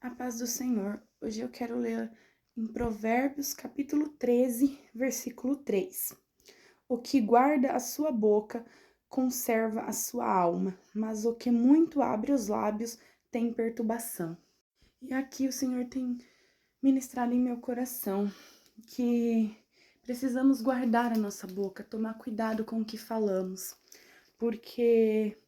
A paz do Senhor. Hoje eu quero ler em Provérbios, capítulo 13, versículo 3. O que guarda a sua boca conserva a sua alma, mas o que muito abre os lábios tem perturbação. E aqui o Senhor tem ministrado em meu coração que precisamos guardar a nossa boca, tomar cuidado com o que falamos, porque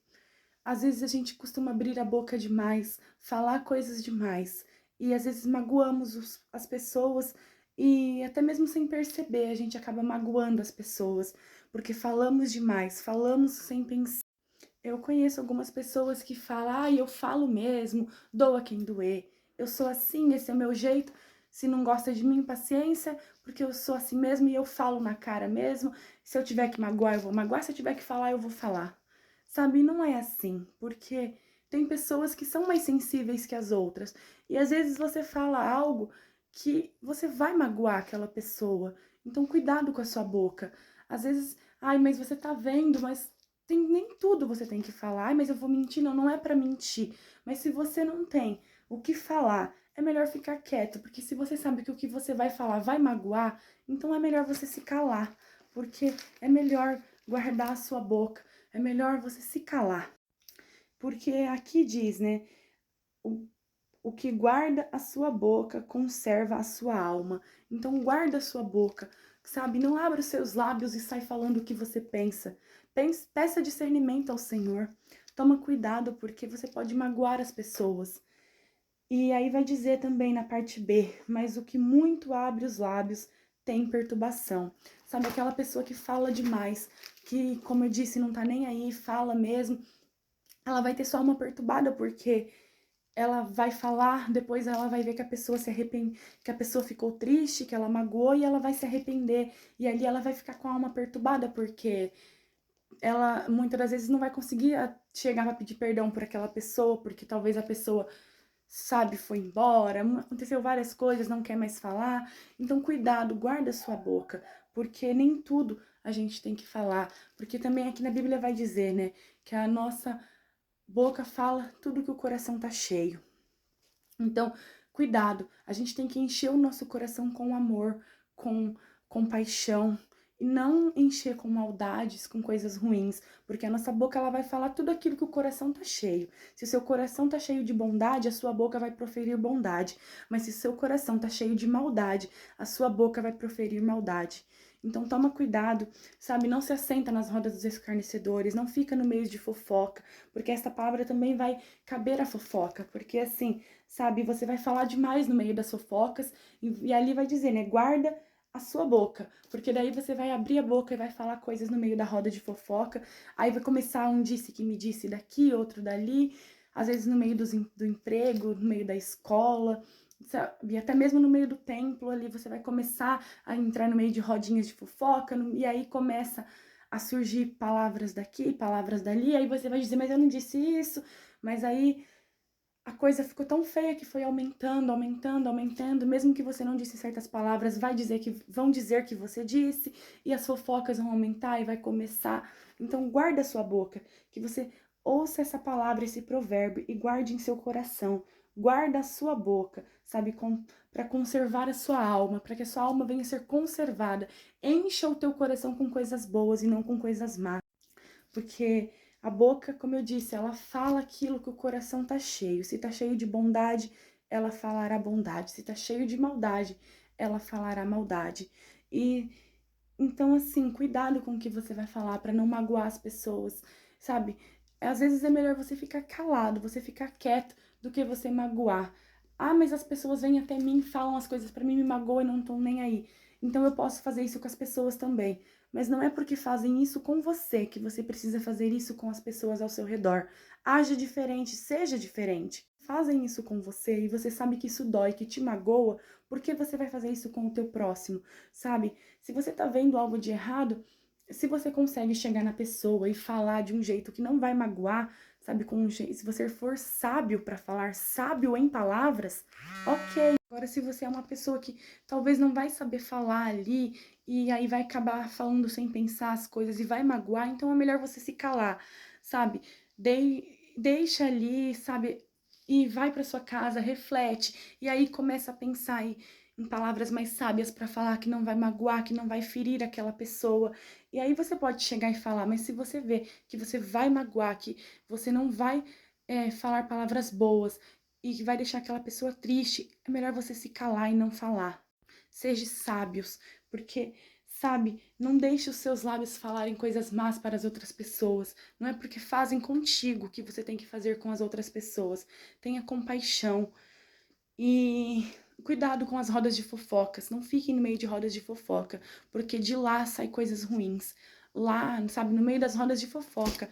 às vezes a gente costuma abrir a boca demais, falar coisas demais, e às vezes magoamos as pessoas, e até mesmo sem perceber, a gente acaba magoando as pessoas, porque falamos demais, falamos sem pensar. Eu conheço algumas pessoas que falam, eu falo mesmo, doa quem doer, eu sou assim, esse é o meu jeito, se não gosta de mim, paciência, porque eu sou assim mesmo e eu falo na cara mesmo, se eu tiver que magoar, eu vou magoar, se eu tiver que falar, eu vou falar. Sabe, não é assim, porque tem pessoas que são mais sensíveis que as outras, e às vezes você fala algo que você vai magoar aquela pessoa, então cuidado com a sua boca. Às vezes, mas você tá vendo, mas nem tudo você tem que falar. Mas eu vou mentir? Não, não é pra mentir. Mas se você não tem o que falar, é melhor ficar quieto, porque se você sabe que o que você vai falar vai magoar, então é melhor você se calar, porque é melhor guardar a sua boca, é melhor você se calar. Porque aqui diz, né, o, o que guarda a sua boca conserva a sua alma. Então guarda a sua boca, sabe? Não abra os seus lábios e sai falando o que você pensa. Peça discernimento ao Senhor. Toma cuidado, porque você pode magoar as pessoas. E aí vai dizer também na parte B, mas o que muito abre os lábios tem perturbação. Sabe, aquela pessoa que fala demais, que, como eu disse, não tá nem aí, fala mesmo, ela vai ter só uma perturbada, porque ela vai falar, depois ela vai ver que a pessoa se arrepende, que a pessoa ficou triste, que ela magoou e ela vai se arrepender. E ali ela vai ficar com a alma perturbada, porque ela muitas das vezes não vai conseguir chegar para pedir perdão por aquela pessoa, porque talvez a pessoa, sabe, foi embora, aconteceu várias coisas, não quer mais falar. Então cuidado, guarda sua boca, porque nem tudo a gente tem que falar, porque também aqui na Bíblia vai dizer, né, que a nossa boca fala tudo que o coração tá cheio. Então, cuidado, a gente tem que encher o nosso coração com amor, com compaixão, e não encher com maldades, com coisas ruins, porque a nossa boca ela vai falar tudo aquilo que o coração tá cheio. Se o seu coração tá cheio de bondade, a sua boca vai proferir bondade, mas se o seu coração tá cheio de maldade, a sua boca vai proferir maldade. Então toma cuidado, sabe? Não se assenta nas rodas dos escarnecedores, não fica no meio de fofoca, porque esta palavra também vai caber a fofoca, porque assim, sabe, você vai falar demais no meio das fofocas e ali vai dizer, né, guarda a sua boca, porque daí você vai abrir a boca e vai falar coisas no meio da roda de fofoca, aí vai começar um disse que me disse daqui, outro dali, às vezes no meio do emprego, no meio da escola, sabe, até mesmo no meio do templo ali, você vai começar a entrar no meio de rodinhas de fofoca, e aí começa a surgir palavras daqui, palavras dali, aí você vai dizer, mas eu não disse isso, mas aí a coisa ficou tão feia que foi aumentando, aumentando, aumentando, mesmo que você não disse certas palavras, vão dizer que você disse, e as fofocas vão aumentar e vai começar. Então guarda a sua boca, que você ouça essa palavra, esse provérbio e guarde em seu coração. Guarda a sua boca, sabe, para conservar a sua alma, para que a sua alma venha a ser conservada. Encha o teu coração com coisas boas e não com coisas más. Porque a boca, como eu disse, ela fala aquilo que o coração tá cheio. Se tá cheio de bondade, ela falará bondade. Se tá cheio de maldade, ela falará maldade. E então, assim, cuidado com o que você vai falar para não magoar as pessoas, sabe? Às vezes é melhor você ficar calado, você ficar quieto, do que você magoar. Mas as pessoas vêm até mim, falam as coisas para mim, me magoam e não estão nem aí. Então eu posso fazer isso com as pessoas também. Mas não é porque fazem isso com você que você precisa fazer isso com as pessoas ao seu redor. Haja diferente, seja diferente. Fazem isso com você e você sabe que isso dói, que te magoa, por que você vai fazer isso com o teu próximo, sabe? Se você tá vendo algo de errado, se você consegue chegar na pessoa e falar de um jeito que não vai magoar, sabe, se você for sábio para falar, sábio em palavras, ok. Agora, se você é uma pessoa que talvez não vai saber falar ali e aí vai acabar falando sem pensar as coisas e vai magoar, então é melhor você se calar, sabe? Deixa ali, sabe? e vai para sua casa, reflete, e aí começa a pensar em palavras mais sábias para falar que não vai magoar, que não vai ferir aquela pessoa. E aí você pode chegar e falar, mas se você vê que você vai magoar, que você não vai falar palavras boas e que vai deixar aquela pessoa triste, é melhor você se calar e não falar. Seja sábios, porque, sabe, não deixe os seus lábios falarem coisas más para as outras pessoas. Não é porque fazem contigo que você tem que fazer com as outras pessoas. Tenha compaixão e cuidado com as rodas de fofocas. Não fiquem no meio de rodas de fofoca, porque de lá sai coisas ruins. Lá, sabe, no meio das rodas de fofoca,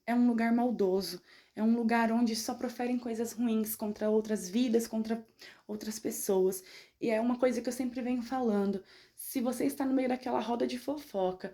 é um lugar maldoso, é um lugar onde só proferem coisas ruins contra outras vidas, contra outras pessoas. E é uma coisa que eu sempre venho falando. Se você está no meio daquela roda de fofoca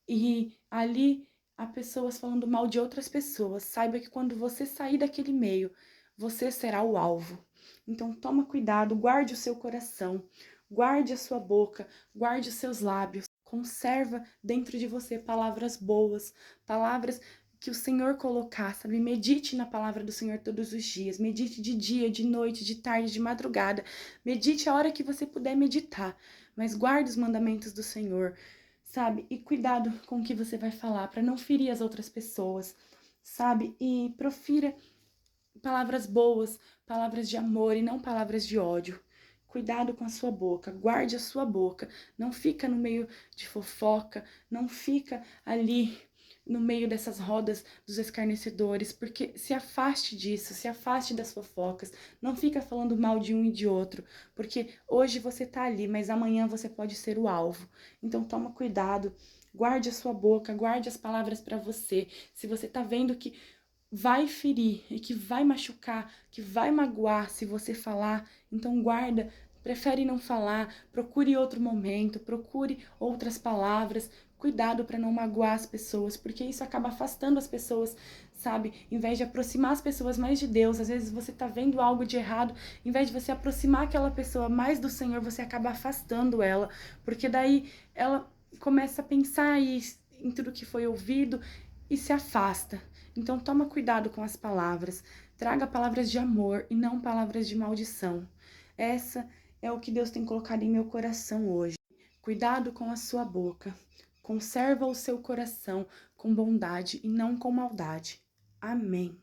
e ali há pessoas falando mal de outras pessoas, saiba que quando você sair daquele meio, você será o alvo. Então toma cuidado, guarde o seu coração, guarde a sua boca, guarde os seus lábios. Conserva dentro de você palavras boas, palavras que o Senhor colocar, sabe? Medite na palavra do Senhor todos os dias. Medite de dia, de noite, de tarde, de madrugada. Medite a hora que você puder meditar, mas guarde os mandamentos do Senhor, sabe? E cuidado com o que você vai falar para não ferir as outras pessoas, sabe? E profira palavras boas, palavras de amor e não palavras de ódio. Cuidado com a sua boca, guarde a sua boca. Não fica no meio de fofoca, não fica ali no meio dessas rodas dos escarnecedores, porque se afaste disso, se afaste das fofocas, não fica falando mal de um e de outro, porque hoje você tá ali, mas amanhã você pode ser o alvo. Então toma cuidado, guarde a sua boca, guarde as palavras para você. Se você tá vendo que vai ferir e que vai machucar, que vai magoar se você falar, então guarda, prefere não falar, procure outro momento, procure outras palavras, cuidado para não magoar as pessoas, porque isso acaba afastando as pessoas, sabe? Em vez de aproximar as pessoas mais de Deus, às vezes você tá vendo algo de errado, em vez de você aproximar aquela pessoa mais do Senhor, você acaba afastando ela, porque daí ela começa a pensar em tudo que foi ouvido e se afasta. Então toma cuidado com as palavras. Traga palavras de amor e não palavras de maldição. Essa é o que Deus tem colocado em meu coração hoje. Cuidado com a sua boca. Conserva o seu coração com bondade e não com maldade. Amém.